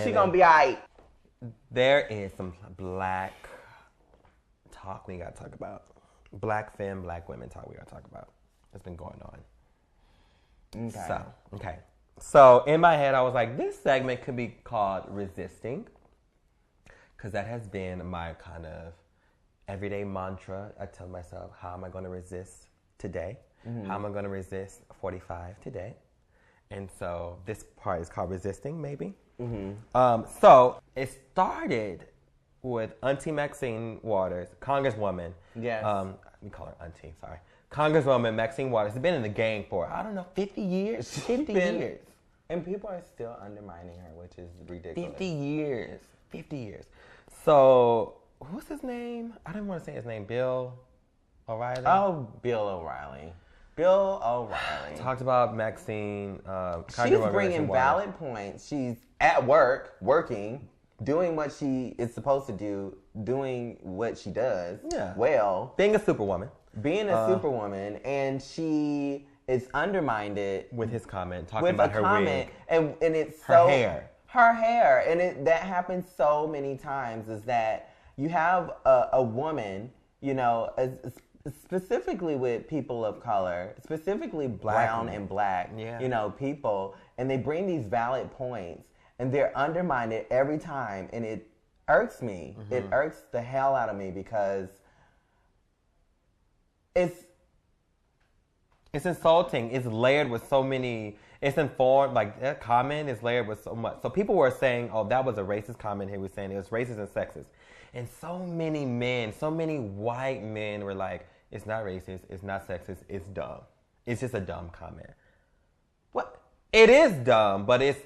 she gonna be all right. There is some black talk we gotta talk about. Black femme, black women talk we gotta talk about. It's been going on. Okay. So in my head, I was like, this segment could be called Resisting, because that has been my kind of everyday mantra. I tell myself, how am I going to resist today? How am I going to resist 45 today? And so this part is called Resisting, maybe. So it started with Auntie Maxine Waters, Congresswoman. Yes. We call her Auntie, sorry. Congresswoman Maxine Waters has been in the game for, I don't know, 50 years? 50 years. And people are still undermining her, which is ridiculous. 50 years. 50 years. So, what's his name? I didn't want to say his name. Bill O'Reilly? Oh, Bill O'Reilly. Bill O'Reilly. Talked about Maxine. She's bringing valid points. She's at work, working, doing what she is supposed to do, doing what she does. Yeah. Well. Being a superwoman. Being a superwoman, and she is undermined with his comment, talking about her wig. And it's her hair. Her hair. And that happens so many times, is that you have a woman, you know, specifically with people of color, specifically brown and black, you know, people, and they bring these valid points, and they're undermined every time, and it irks me. It irks the hell out of me, because it's insulting. It's layered with so many. It's informed. Like, that comment is layered with so much. So people were saying, "Oh, that was a racist comment." He was saying it was racist and sexist, and so many men, so many white men were like, "It's not racist. It's not sexist. It's dumb. It's just a dumb comment." What? It is dumb, but it's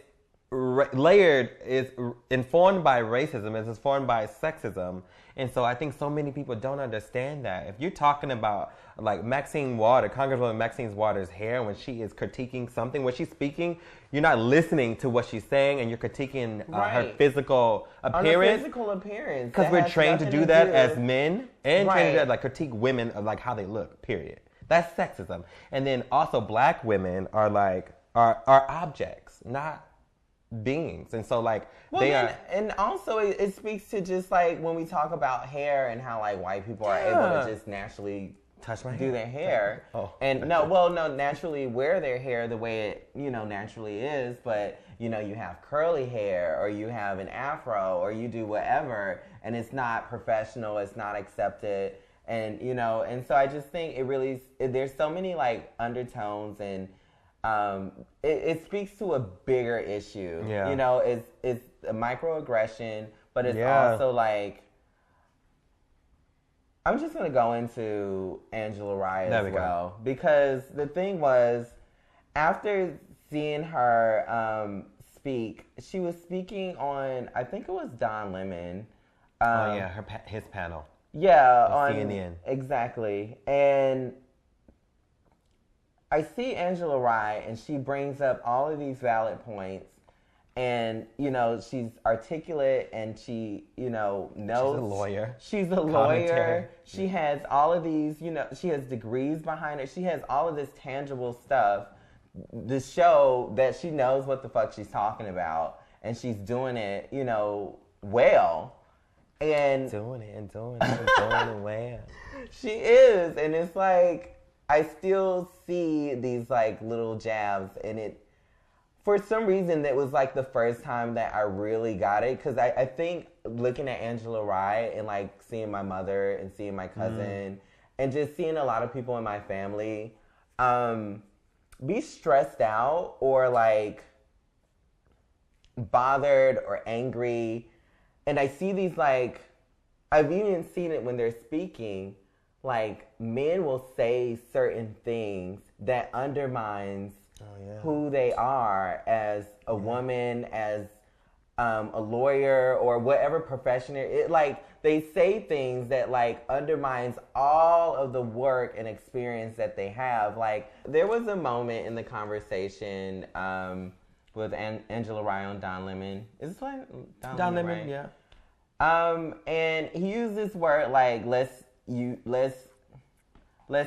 layered. It's informed by racism. It's informed by sexism. And so I think so many people don't understand that. If you're talking about, like, Maxine Waters, Congresswoman Maxine Waters' hair, when she is critiquing something, when she's speaking, you're not listening to what she's saying, and you're critiquing her physical appearance. Her physical appearance. Because we're trained to do that as men, and trained to, like, critique women of, like, how they look, period. That's sexism. And then also black women are, like, are objects, not beings. And so, like, and also it speaks to just, like, when we talk about hair and how, like, white people are able to just naturally do their hair naturally wear their hair the way it, you know, naturally is. But, you know, you have curly hair, or you have an afro, or you do whatever, and it's not professional, it's not accepted. And, you know, and so I just think there's so many, like, undertones, and it speaks to a bigger issue. Yeah. You know, it's a microaggression, but it's also, like, I'm just going to go into Angela Rye as well. Because the thing was, after seeing her speak, she was speaking on, I think it was Don Lemon. His panel. Yeah, on CNN. Exactly. And I see Angela Rye, and she brings up all of these valid points, and, you know, she's articulate, and she, you know, knows. She's a lawyer. She has all of these, you know, she has degrees behind her. She has all of this tangible stuff to show that she knows what the fuck she's talking about, and she's doing it, you know, well. And doing it well. She is, and it's like, I still see these, like, little jabs, and it, for some reason, that was, like, the first time that I really got it, because I think looking at Angela Rye and, like, seeing my mother and seeing my cousin and just seeing a lot of people in my family be stressed out or, like, bothered or angry, and I see these, like, I've even seen it when they're speaking, like, men will say certain things that undermines who they are as a woman, as a lawyer, or whatever profession. Like, they say things that, like, undermines all of the work and experience that they have. Like, there was a moment in the conversation with Angela Rye on Don Lemon. Is this like Don Lemon? Right? Yeah. And he used this word, like, let's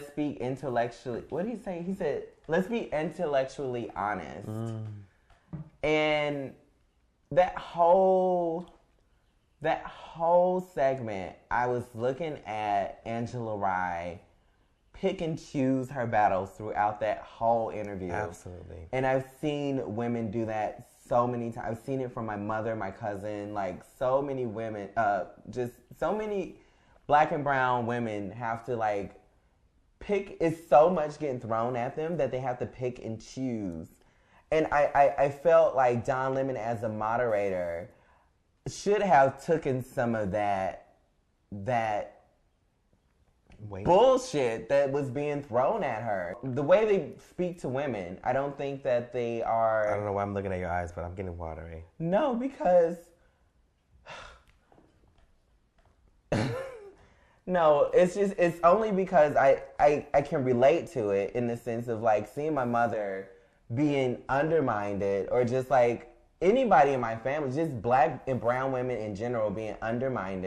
speak intellectually. What did he say? He said, let's be intellectually honest. And that whole segment, I was looking at Angela Rye pick and choose her battles throughout that whole interview. Absolutely. And I've seen women do that so many times. I've seen it from my mother, my cousin, like so many women, just so many black and brown women have to like pick. It's so much getting thrown at them that they have to pick and choose. And I felt like Don Lemon as a moderator should have taken some of that bullshit that was being thrown at her. The way they speak to women, I don't think that they are... I don't know why I'm looking at your eyes, but I'm getting watery. No, because... No, it's only because I can relate to it in the sense of like seeing my mother being undermined or just like anybody in my family, just black and brown women in general being undermined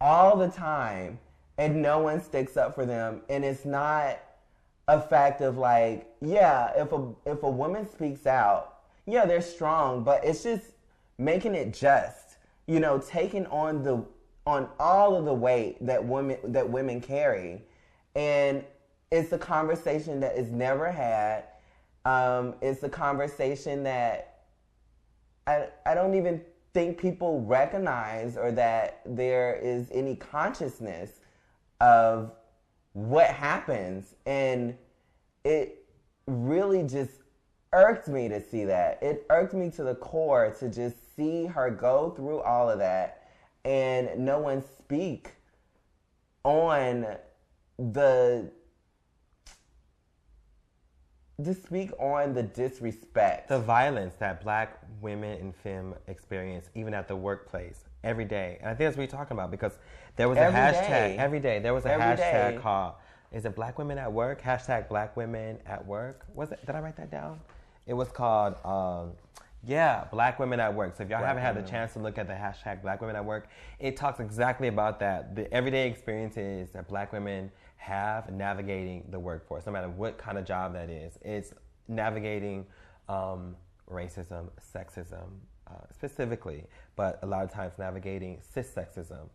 all the time, and no one sticks up for them. And it's not a fact of like, yeah, if a woman speaks out, yeah, they're strong, but it's just making it just, you know, taking on all of the weight that women carry. And it's a conversation that is never had. It's a conversation that I don't even think people recognize, or that there is any consciousness of what happens. And it really just irked me to see that. It irked me to the core to just see her go through all of that and no one speak on the disrespect. The violence that black women and femme experience, even at the workplace, every day. And I think that's what you're talking about, because there was a hashtag every day. There was a hashtag called, is it Black Women at Work? Hashtag Black Women at Work. Was it? Did I write that down? It was called, Black Women at Work. So if y'all haven't had the chance to look at the hashtag Black Women at Work, it talks exactly about that. The everyday experiences that black women have navigating the workforce, no matter what kind of job that is. It's navigating racism, sexism specifically, but a lot of times navigating cis-sexism,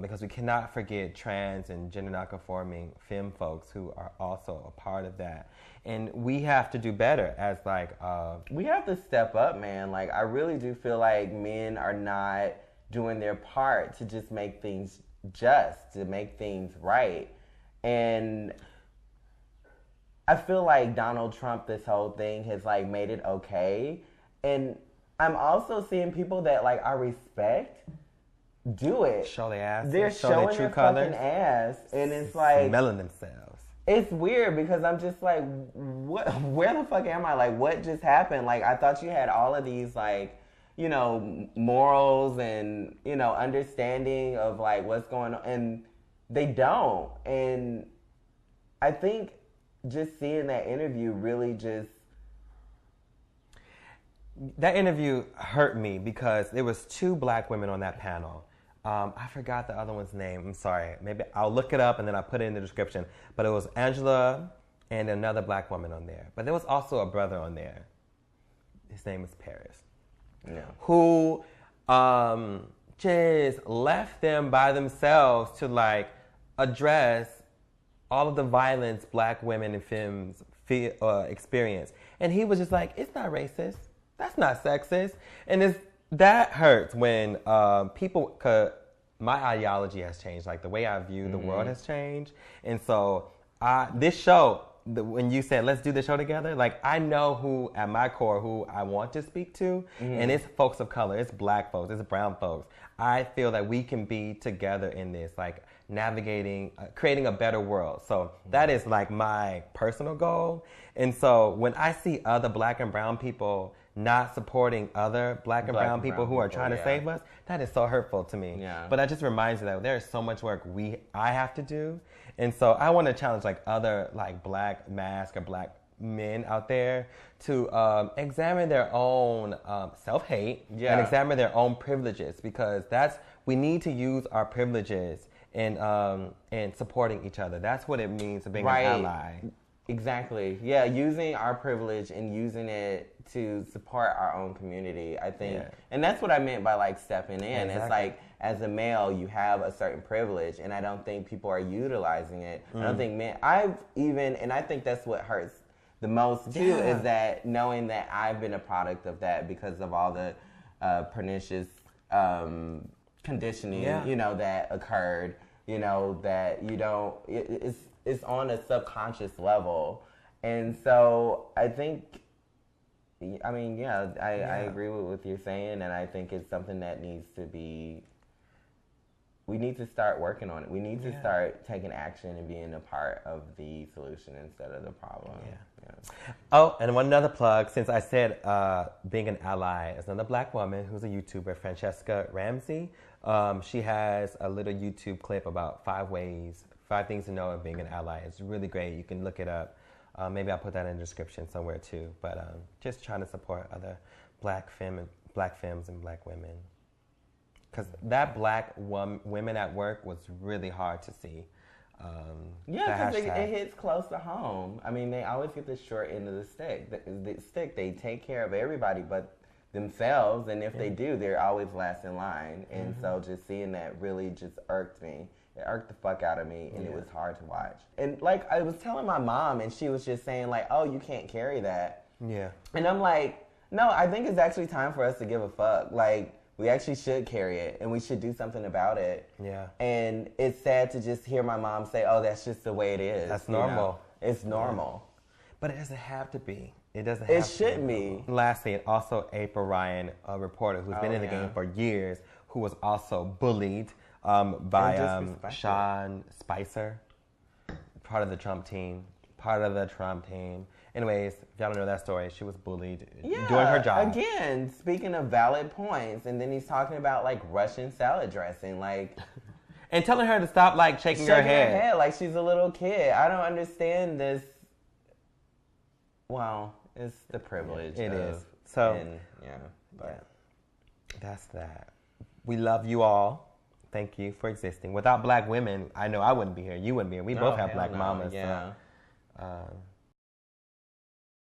because we cannot forget trans and gender non-conforming femme folks who are also a part of that. And we have to do better as like... we have to step up, man. Like, I really do feel like men are not doing their part to just make things just, to make things right. And I feel like Donald Trump, this whole thing has like made it okay. And I'm also seeing people that like I respect do it. Show their ass. They're showing their fucking ass. And it's like... smelling themselves. It's weird because I'm just like, what? Where the fuck am I? Like, what just happened? Like, I thought you had all of these, like, you know, morals and, you know, understanding of, like, what's going on. And they don't. And I think just seeing that interview really just... That interview hurt me because there was 2 black women on that panel. I forgot the other one's name. I'm sorry. Maybe I'll look it up and then I'll put it in the description. But it was Angela and another black woman on there. But there was also a brother on there. His name is Paris. Yeah. Who just left them by themselves to like address all of the violence black women and femmes experience. And he was just like, it's not racist. That's not sexist. And that hurts when people, cause my ideology has changed. Like the way I view the world has changed. And so this show, when you said, let's do the show together, like I know who, at my core, who I want to speak to. And it's folks of color, it's black folks, it's brown folks. I feel that we can be together in this, like navigating, creating a better world. So that is like my personal goal. And so when I see other black and brown people not supporting other black and brown people who are trying to save us, that is so hurtful to me. Yeah. But that just reminds me that there is so much work I have to do. And so I want to challenge like other like black mask or black men out there to examine their own self-hate and examine their own privileges, because we need to use our privileges in supporting each other. That's what it means to being an ally. Exactly. Yeah, using our privilege and using it to support our own community, I think. Yeah. And that's what I meant by like stepping in. Exactly. It's like as a male, you have a certain privilege, and I don't think people are utilizing it. I don't think men, and I think that's what hurts the most too, Yeah. is that knowing that I've been a product of that because of all the pernicious conditioning, Yeah. you know, that occurred, you know, that you don't, it's on a subconscious level. And so I think, I mean, yeah, I agree with what you're saying, and I think it's something that needs to be, we need to start working on it. We need to start taking action and being a part of the solution instead of the problem. Yeah. Yeah. Oh, and one other plug, since I said being an ally, is another black woman who's a YouTuber, Francesca Ramsey. She has a little YouTube clip about 5 things to know of being an ally. It's really great. You can look it up. Maybe I'll put that in the description somewhere too. But just trying to support other black femmes and black women. Because that women at work was really hard to see. Yeah, because it hits close to home. I mean, they always get the short end of the stick. They take care of everybody but themselves, and if they do, they're always last in line. And so just seeing that really just irked me. It irked the fuck out of me, and it was hard to watch. And like, I was telling my mom, and she was just saying like, oh, you can't carry that. Yeah. And I'm like, no, I think it's actually time for us to give a fuck. Like, we actually should carry it, and we should do something about it. Yeah. And it's sad to just hear my mom say, oh, that's just the way it is. That's you know? normal. It's normal. But it doesn't have to be. It doesn't have It to shouldn't be. Lastly, also April Ryan, a reporter who's been in the game for years, who was also bullied by Sean Spicer, part of the Trump team. Anyways, if y'all don't know that story, she was bullied doing her job. Again, speaking of valid points, and then he's talking about like Russian salad dressing, like, and telling her to stop like shaking her head like she's a little kid. I don't understand this. Well, it's the privilege. It is. So that's that. We love you all. Thank you for existing. Without black women, I know I wouldn't be here. You wouldn't be here. We both have black mamas. Yeah. So,